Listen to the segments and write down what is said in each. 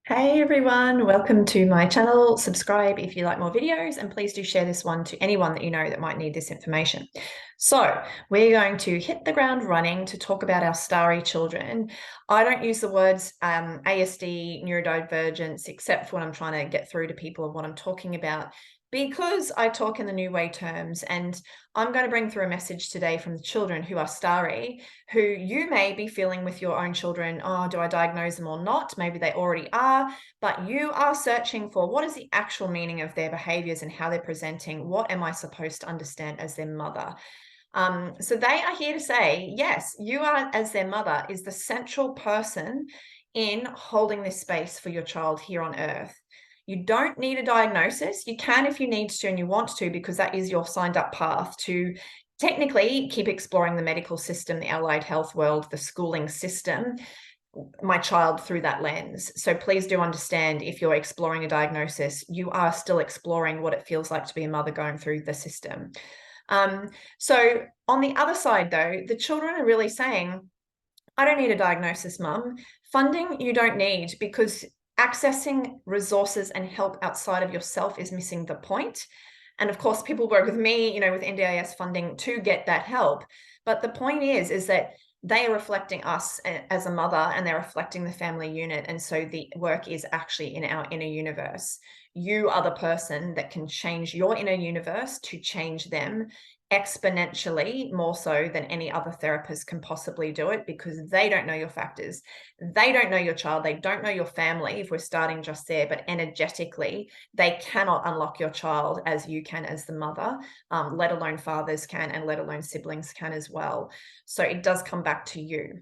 Hey everyone, welcome to my channel. Subscribe if you like more videos, and please do share this one to anyone that you know that might need this information. So we're going to hit the ground running to talk about our starry children. I don't use the words ASD, neurodivergence, except for when I'm trying to get through to people of what I'm talking about, because I talk in the new way terms, and I'm going to bring through a message today from the children who are starry, who you may be feeling with your own children. Oh, do I diagnose them or not? Maybe they already are, but you are searching for what is the actual meaning of their behaviors and how they're presenting. What am I supposed to understand as their mother? So they are here to say, yes, you are, as their mother, is the central person in holding this space for your child here on earth. You don't need a diagnosis. You can if you need to and you want to, because that is your signed up path to technically keep exploring the medical system, the allied health world, the schooling system, my child through that lens. So please do understand, if you're exploring a diagnosis, you are still exploring what it feels like to be a mother going through the system. So on the other side, though, the children are really saying, I don't need a diagnosis, mum. Funding you don't need, because accessing resources and help outside of yourself is missing the point. And of course, people work with me, with NDIS funding to get that help. But the point is that they are reflecting us as a mother, and they're reflecting the family unit. And so the work is actually in our inner universe. You are the person that can change your inner universe to change them exponentially more so than any other therapist can possibly do it, because they don't know your factors. They don't know your child. They don't know your family, if we're starting just there, but energetically, they cannot unlock your child as you can as the mother, let alone fathers can, and let alone siblings can as well. So it does come back to you.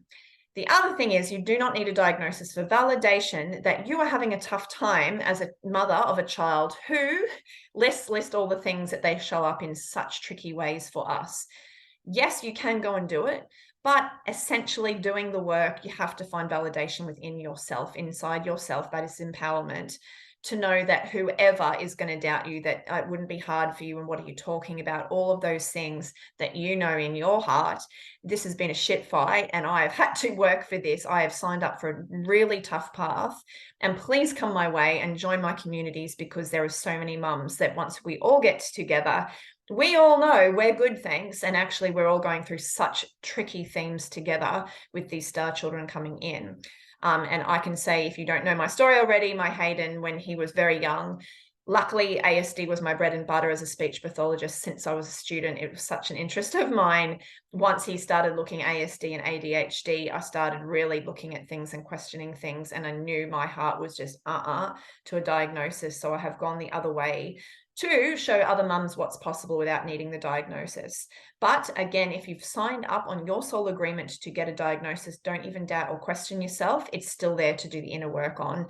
The other thing is, you do not need a diagnosis for validation that you are having a tough time as a mother of a child who, list all the things that they show up in such tricky ways for us. Yes, you can go and do it, but essentially doing the work, you have to find validation within yourself, inside yourself. That is empowerment, to know that whoever is going to doubt you, that it wouldn't be hard for you, and what are you talking about, all of those things that you know in your heart, this has been a shit fight and I've had to work for this. I have signed up for a really tough path, and please come my way and join my communities, because there are so many mums that once we all get together, we all know we're good, thanks, and actually we're all going through such tricky themes together with these star children coming in. And I can say, if you don't know my story already, my Hayden, when he was very young, luckily ASD was my bread and butter as a speech pathologist since I was a student. It was such an interest of mine. Once he started looking ASD and ADHD, I started really looking at things and questioning things, and I knew my heart was just to a diagnosis. So I have gone the other way to show other mums what's possible without needing the diagnosis. But again, if you've signed up on your soul agreement to get a diagnosis, don't even doubt or question yourself. It's still there to do the inner work on,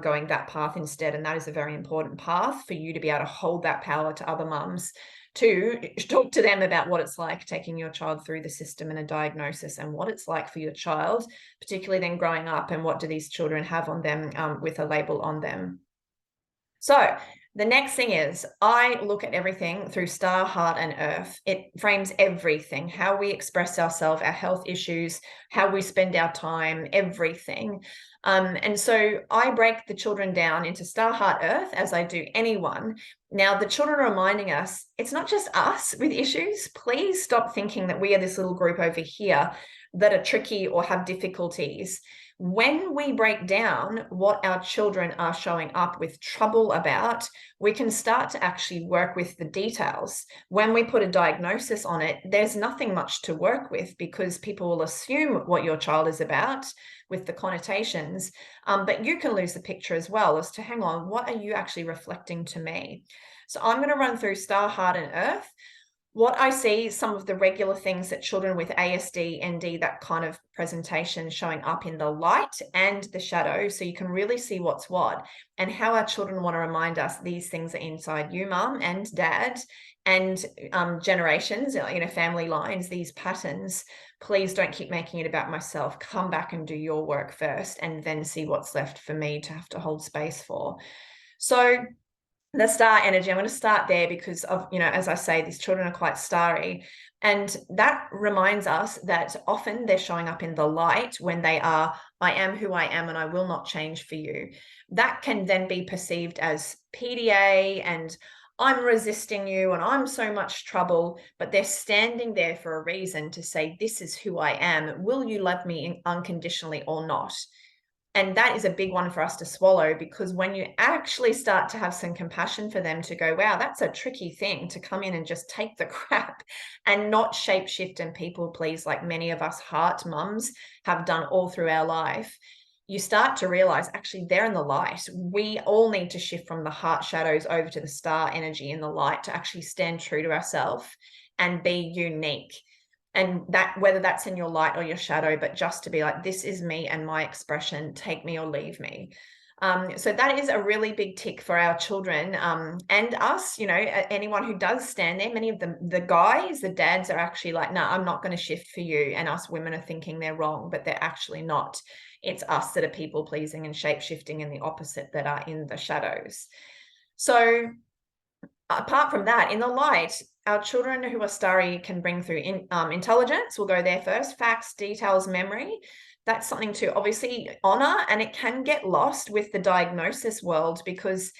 going that path instead. And that is a very important path for you to be able to hold that power to other mums, to talk to them about what it's like taking your child through the system and a diagnosis, and what it's like for your child, particularly then growing up, and what do these children have on them with a label on them. So the next thing is, I look at everything through star, heart, and earth. It frames everything, how we express ourselves, our health issues, how we spend our time, everything. And so I break the children down into star, heart, earth, as I do anyone. Now, the children are reminding us, it's not just us with issues. Please stop thinking that we are this little group over here that are tricky or have difficulties. When we break down what our children are showing up with trouble about, we can start to actually work with the details. When we put a diagnosis on it, there's nothing much to work with, because people will assume what your child is about with the connotations, but you can lose the picture as well, as to, hang on, what are you actually reflecting to me? So I'm going to run through star, heart, and earth. What I see, some of the regular things that children with ASD, ND, that kind of presentation showing up in the light and the shadow, so you can really see what's what, and how our children want to remind us these things are inside you, mum and dad, and generations, family lines, these patterns. Please don't keep making it about myself. Come back and do your work first, and then see what's left for me to have to hold space for. So the star energy, I'm going to start there, because of, as I say, these children are quite starry. And that reminds us that often they're showing up in the light when they are, I am who I am and I will not change for you. That can then be perceived as PDA and I'm resisting you and I'm so much trouble, but they're standing there for a reason to say, this is who I am. Will you love me unconditionally or not? And that is a big one for us to swallow, because when you actually start to have some compassion for them to go, wow, that's a tricky thing to come in and just take the crap and not shape shift and people please like many of us heart mums have done all through our life, you start to realize actually they're in the light. We all need to shift from the heart shadows over to the star energy in the light to actually stand true to ourselves and be unique. And that, whether that's in your light or your shadow, but just to be like, this is me and my expression, take me or leave me. So that is a really big tick for our children, and us, you know, anyone who does stand there. Many of them, the guys, the dads are actually like, no, I'm not going to shift for you. And us women are thinking they're wrong, but they're actually not. It's us that are people pleasing and shape shifting, and the opposite that are in the shadows. So apart from that, in the light, our children who are starry can bring through intelligence. We'll go there first. Facts, details, memory. That's something to obviously honor, and it can get lost with the diagnosis world, because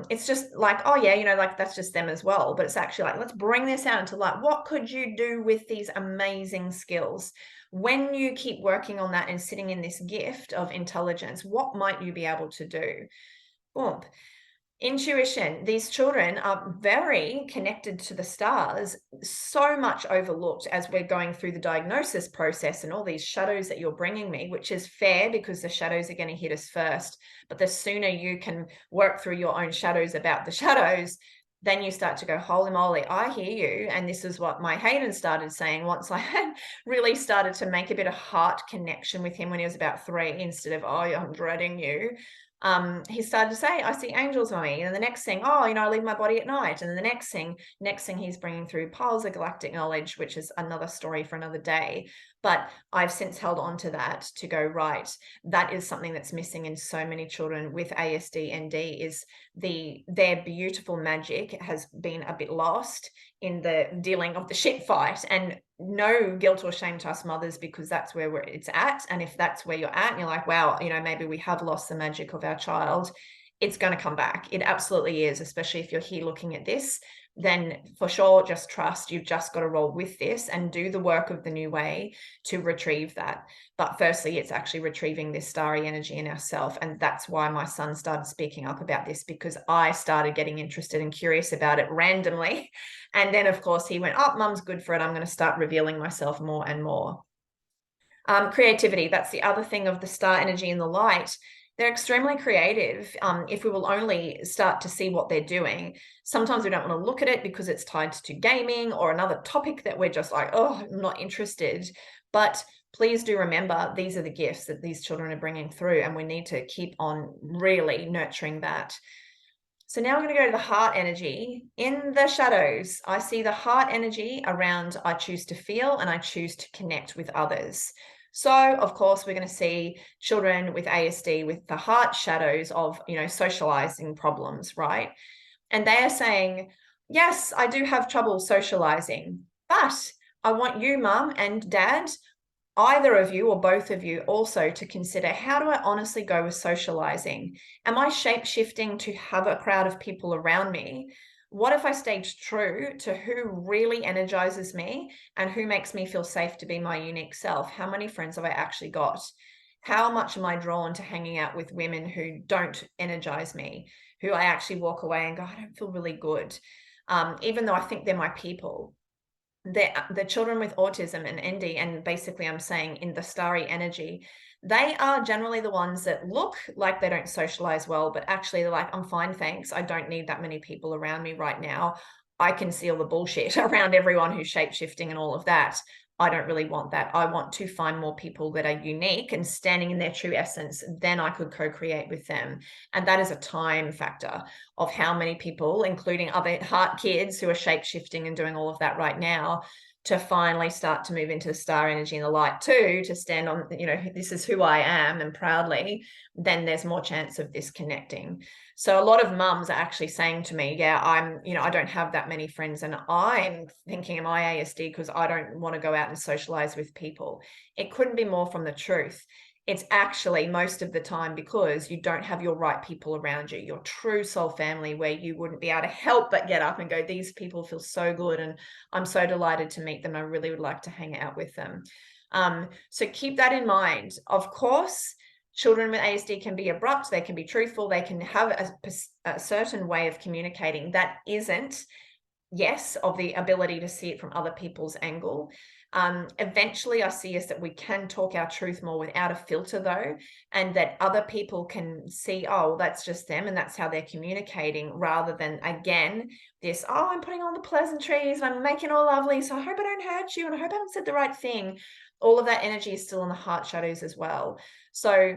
it's just like, oh yeah, you know, like that's just them as well. But it's actually like, let's bring this out into light. What could you do with these amazing skills? When you keep working on that and sitting in this gift of intelligence, what might you be able to do? Boom. Intuition. These children are very connected to the stars, so much overlooked as we're going through the diagnosis process and all these shadows that you're bringing me, which is fair because the shadows are going to hit us first. But the sooner you can work through your own shadows about the shadows, then you start to go, holy moly, I hear you. And this is what my Hayden started saying once I had really started to make a bit of heart connection with him when he was about 3, instead of, oh, I'm dreading you. He started to say, I see angels, mommy. And the next thing, oh, you know, I leave my body at night. And then the next thing he's bringing through piles of galactic knowledge, which is another story for another day. But I've since held on to that to go, right, that is something that's missing in so many children with ASD and D, is their beautiful magic has been a bit lost in the dealing of the shit fight. And no guilt or shame to us mothers, because that's where it's at. And if that's where you're at and you're like, wow, you know, maybe we have lost the magic of our child, it's going to come back. It absolutely is, especially if you're here looking at this. Then for sure, just trust. You've just got to roll with this and do the work of the new way to retrieve that. But firstly, it's actually retrieving this starry energy in ourselves. And that's why my son started speaking up about this, because I started getting interested and curious about it randomly. And then, of course, he went, oh, mum's good for it. I'm going to start revealing myself more and more. Creativity, that's the other thing of the star energy in the light. They're extremely creative. If we will only start to see what they're doing. Sometimes we don't want to look at it because it's tied to gaming or another topic that we're just like, oh, I'm not interested. But please do remember, these are the gifts that these children are bringing through, and we need to keep on really nurturing that. So now I'm going to go to the heart energy. In the shadows, I see the heart energy around I choose to feel and I choose to connect with others. So, of course, we're going to see children with ASD with the heart shadows of, you know, socializing problems, right? And they are saying, yes, I do have trouble socializing, but I want you, mum and dad, either of you or both of you also to consider, how do I honestly go with socializing? Am I shape shifting to have a crowd of people around me? What if I stayed true to who really energizes me and who makes me feel safe to be my unique self? How many friends have I actually got? How much am I drawn to hanging out with women who don't energize me, who I actually walk away and go, I don't feel really good, even though I think they're my people? The children with autism and ND, and basically I'm saying in the starry energy, they are generally the ones that look like they don't socialize well, but actually they're like, I'm fine, thanks. I don't need that many people around me right now. I can see all the bullshit around everyone who's shape-shifting and all of that. I don't really want that. I want to find more people that are unique and standing in their true essence. Then I could co-create with them. And that is a time factor of how many people, including other heart kids who are shape-shifting and doing all of that right now, to finally start to move into the star energy and the light too, to stand on, this is who I am and proudly, then there's more chance of this connecting. So a lot of mums are actually saying to me, yeah, I don't have that many friends, and I'm thinking, am I ASD because I don't want to go out and socialize with people? It couldn't be more from the truth. It's actually most of the time because you don't have your right people around you, your true soul family, where you wouldn't be able to help but get up and go, these people feel so good and I'm so delighted to meet them. I really would like to hang out with them. So keep that in mind. Of course, children with ASD can be abrupt, they can be truthful, they can have a certain way of communicating that isn't, yes, of the ability to see it from other people's angle. Eventually I see is that we can talk our truth more without a filter though, and that other people can see, oh, that's just them and that's how they're communicating, rather than, again, this, oh, I'm putting on the pleasantries and I'm making it all lovely, so I hope I don't hurt you and I hope I haven't said the right thing. All of that energy is still in the heart shadows as well. So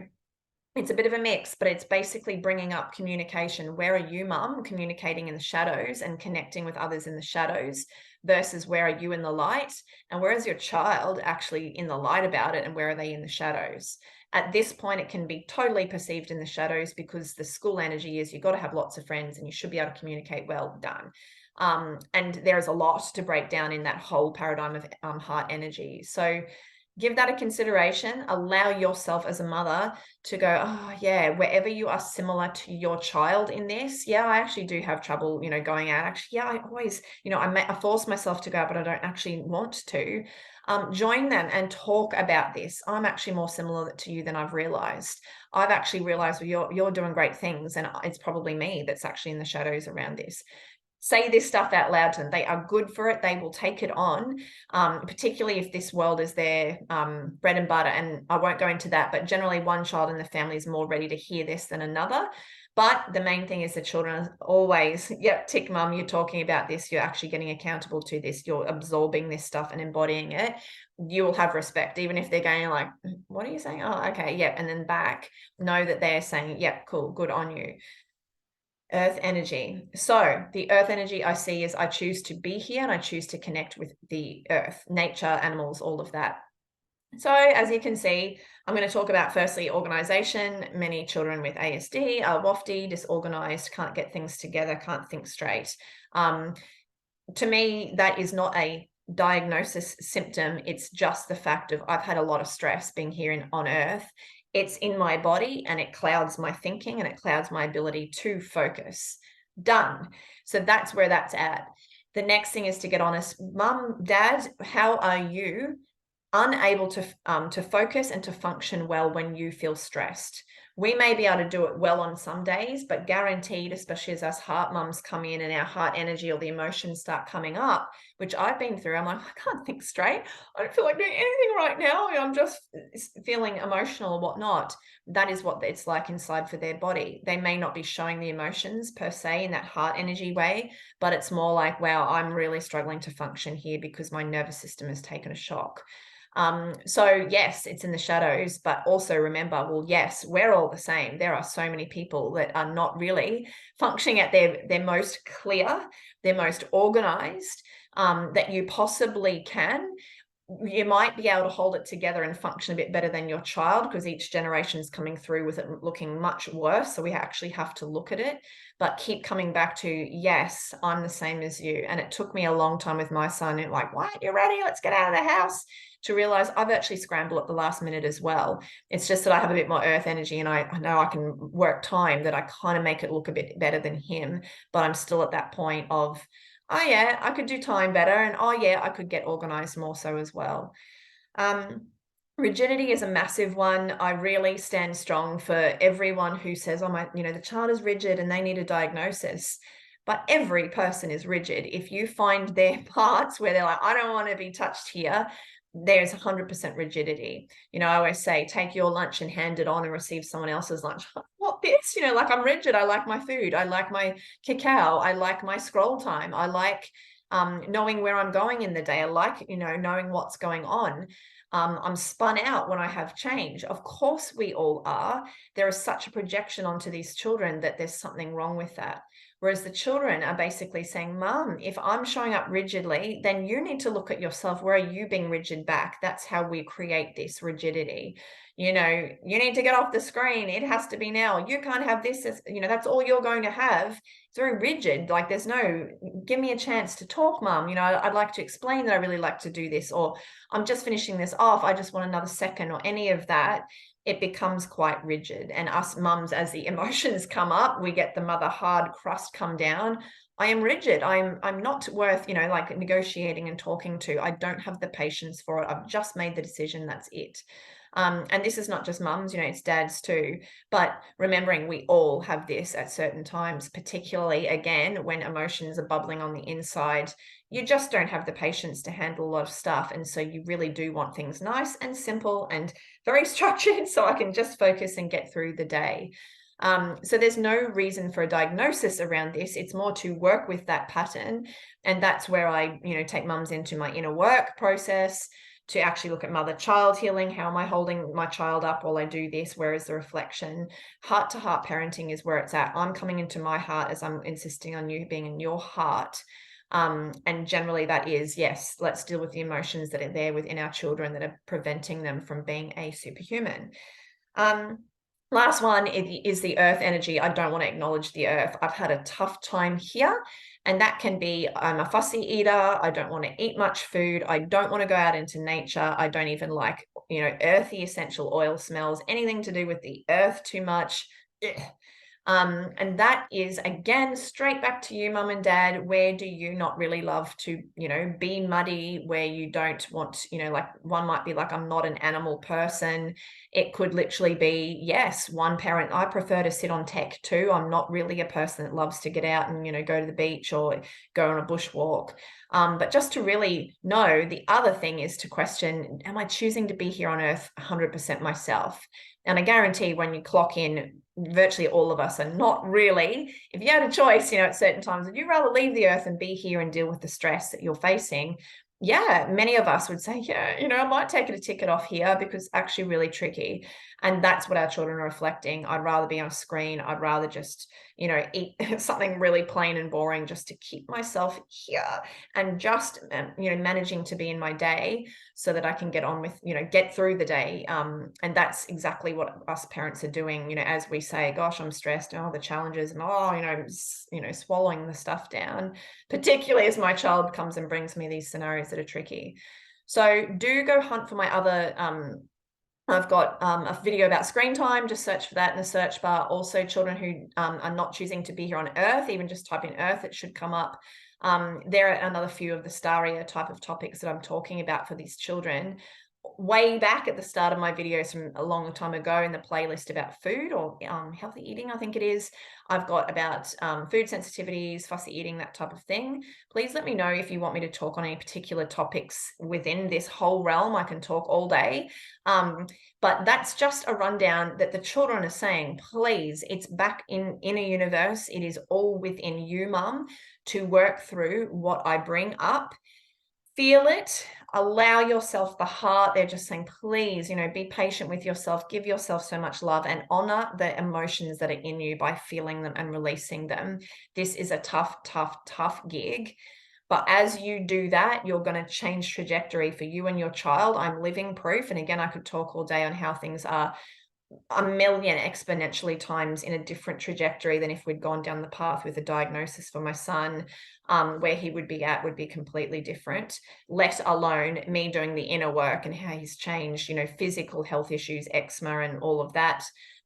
it's a bit of a mix, but it's basically bringing up communication. Where are you, mum, communicating in the shadows and connecting with others in the shadows, versus where are you in the light? And where is your child actually in the light about it, and where are they in the shadows? At this point, it can be totally perceived in the shadows because the school energy is you've got to have lots of friends and you should be able to communicate well, done. And there's a lot to break down in that whole paradigm of heart energy. So give that a consideration. Allow yourself as a mother to go, oh yeah, wherever you are similar to your child in this, yeah, I actually do have trouble, going out. Actually, yeah, I always, I force myself to go out, but I don't actually want to. Join them and talk about this. I'm actually more similar to you than I've realized. I've actually realized, well, you're doing great things, and it's probably me that's actually in the shadows around this. Say this stuff out loud to them. They are good for it. They will take it on, particularly if this world is their bread and butter. And I won't go into that, but generally one child in the family is more ready to hear this than another. But the main thing is the children are always, yep, tick, mum, you're talking about this. You're actually getting accountable to this. You're absorbing this stuff and embodying it. You will have respect, even if they're going like, what are you saying? Oh, okay, yep. And then back, know that they're saying, yep, cool, good on you. Earth energy. So the earth energy I see is I choose to be here and I choose to connect with the earth, nature, animals, all of that. So as you can see, I'm going to talk about firstly organization. Many children with ASD are wafty, disorganized, can't get things together, can't think straight. To me, that is not a diagnosis symptom. It's just the fact of I've had a lot of stress being here on earth. It's in my body and it clouds my thinking and it clouds my ability to focus. Done. So that's where that's at. The next thing is to get honest. Mum, dad, how are you unable to focus and to function well when you feel stressed? We may be able to do it well on some days, but guaranteed, especially as us heart mums come in and our heart energy or the emotions start coming up, which I've been through, I'm like, I can't think straight. I don't feel like doing anything right now. I'm just feeling emotional or whatnot. That is what it's like inside for their body. They may not be showing the emotions per se in that heart energy way, but it's more like, wow, I'm really struggling to function here because my nervous system has taken a shock. So yes, it's in the shadows, but also remember, well, yes, we're all the same. There are so many people that are not really functioning at their most clear, their most organized, that you possibly can. You might be able to hold it together and function a bit better than your child because each generation is coming through with it looking much worse. So we actually have to look at it, but keep coming back to, yes, I'm the same as you. And it took me a long time with my son. Like, why aren't you ready? Let's get out of the house. To realize I've actually scrambled at the last minute as well. It's just that I have a bit more earth energy and I know I can work time that I kind of make it look a bit better than him, but I'm still at that point of, oh yeah, I could do time better. And oh yeah, I could get organized more so as well. Rigidity is a massive one. I really stand strong for everyone who says, oh my, the child is rigid and they need a diagnosis. But every person is rigid. If you find their parts where they're like, I don't want to be touched here, there's 100% rigidity. I always say, take your lunch and hand it on and receive someone else's lunch. What this? Like I'm rigid. I like my food. I like my cacao. I like my scroll time. I like knowing where I'm going in the day. I like, knowing what's going on. I'm spun out when I have change. Of course we all are. There is such a projection onto these children that there's something wrong with that. Whereas the children are basically saying, Mum, if I'm showing up rigidly, then you need to look at yourself. Where are you being rigid back? That's how we create this rigidity. You know, you need to get off the screen. It has to be now. You can't have this. As, you know, that's all you're going to have. It's very rigid. Like there's no, give me a chance to talk, Mum. You know, I'd like to explain that I really like to do this, or I'm just finishing this off. I just want another second, or any of that. It becomes quite rigid. And us mums, as the emotions come up, we get the mother hard crust come down. I am rigid. I'm not worth, you know, like negotiating and talking to. I don't have the patience for it. I've just made the decision. That's it. And this is not just mums, you know, it's dads too. But remembering we all have this at certain times, particularly again, when emotions are bubbling on the inside, you just don't have the patience to handle a lot of stuff. And so you really do want things nice and simple and very structured so I can just focus and get through the day. So there's no reason for a diagnosis around this. It's more to work with that pattern. And that's where I, you know, take mums into my inner work process to actually look at mother-child healing. How am I holding my child up while I do this? Where is the reflection? Heart-to-heart parenting is where it's at. I'm coming into my heart as I'm insisting on you being in your heart. And generally that is, yes, let's deal with the emotions that are there within our children that are preventing them from being a superhuman. Last one is the earth energy. I don't want to acknowledge the earth. I've had a tough time here. And that can be, I'm a fussy eater. I don't want to eat much food. I don't want to go out into nature. I don't even like, you know, earthy essential oil smells, anything to do with the earth too much. Ugh. And that is, again, straight back to you, mum and dad. Where do you not really love to, you know, be muddy, where you don't want, you know, like one might be like, I'm not an animal person. It could literally be, yes, one parent, I prefer to sit on tech too. I'm not really a person that loves to get out and, you know, go to the beach or go on a bushwalk. But just to really know, the other thing is to question, am I choosing to be here on earth 100% myself? And I guarantee when you clock in, virtually all of us are not really. If you had a choice, you know, at certain times, would you rather leave the earth and be here and deal with the stress that you're facing? Yeah, many of us would say, yeah, you know, I might take a ticket off here because it's actually really tricky. And that's what our children are reflecting. I'd rather be on a screen. I'd rather just, you know, eat something really plain and boring just to keep myself here and just, you know, managing to be in my day so that I can get on with, you know, get through the day. And that's exactly what us parents are doing, you know, as we say, gosh, I'm stressed, oh, the challenges, and oh, you know, swallowing the stuff down, particularly as my child comes and brings me these scenarios that are tricky. So do go hunt for my other, I've got a video about screen time. Just search for that in the search bar. Also, children who are not choosing to be here on Earth, even just type in Earth, it should come up. There are another few of the Staria type of topics that I'm talking about for these children. Way back at the start of my videos from a long time ago in the playlist about food or healthy eating, I think it is, I've got about food sensitivities, fussy eating, that type of thing. Please let me know if you want me to talk on any particular topics within this whole realm. I can talk all day. But that's just a rundown that the children are saying, please, it's back in a universe. It is all within you, mum, to work through what I bring up. Feel it, allow yourself the heart. They're just saying, please, you know, be patient with yourself, give yourself so much love and honor the emotions that are in you by feeling them and releasing them. This is a tough, tough, tough gig. But as you do that, you're going to change trajectory for you and your child. I'm living proof. And again, I could talk all day on how things are a million exponentially times in a different trajectory than if we'd gone down the path with a diagnosis for my son. Where he would be at would be completely different, let alone me doing the inner work and how he's changed, you know, physical health issues, eczema and all of that,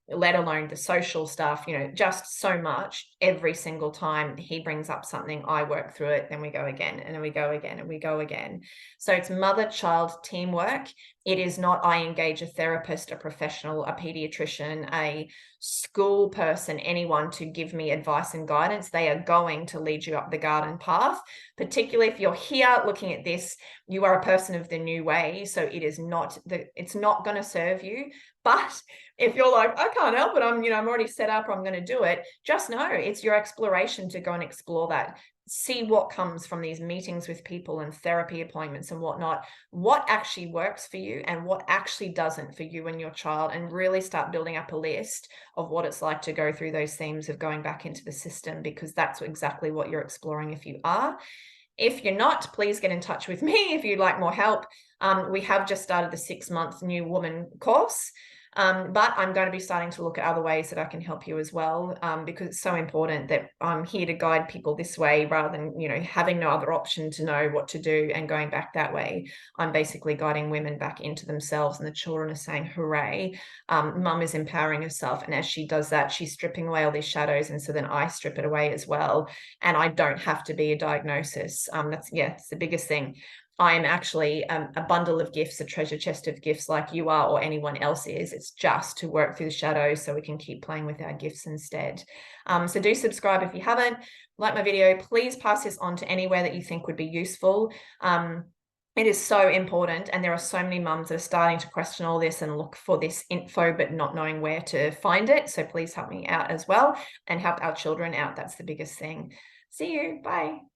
let alone the social stuff, you know, just so much. Every single time he brings up something, I work through it, then we go again, and then we go again, and we go again. So it's mother-child teamwork. It is not I engage a therapist, a professional, a pediatrician, a school person, anyone to give me advice and guidance. They are going to lead you up the garden path. Particularly if you're here looking at this, you are a person of the new way. So it is not it's not going to serve you. But if you're like, I can't help it, I'm already set up, or I'm going to do it, just know it's your exploration to go and explore that. see what comes from these meetings with people and therapy appointments and whatnot, what actually works for you and what actually doesn't for you and your child, and really start building up a list of what it's like to go through those themes of going back into the system, because that's exactly what you're exploring if you are. If you're not, please get in touch with me if you'd like more help. We have just started the 6-month New Woman course, but I'm going to be starting to look at other ways that I can help you as well, because it's so important that I'm here to guide people this way rather than, having no other option to know what to do and going back that way. I'm basically guiding women back into themselves, and the children are saying, hooray, mum is empowering herself. And as she does that, she's stripping away all these shadows. And so then I strip it away as well. And I don't have to be a diagnosis. It's the biggest thing. I am actually a bundle of gifts, a treasure chest of gifts like you are or anyone else is. It's just to work through the shadows so we can keep playing with our gifts instead. So do subscribe if you haven't. Like my video, please pass this on to anywhere that you think would be useful. It is so important, and there are so many mums that are starting to question all this and look for this info but not knowing where to find it. So please help me out as well and help our children out. That's the biggest thing. See you. Bye.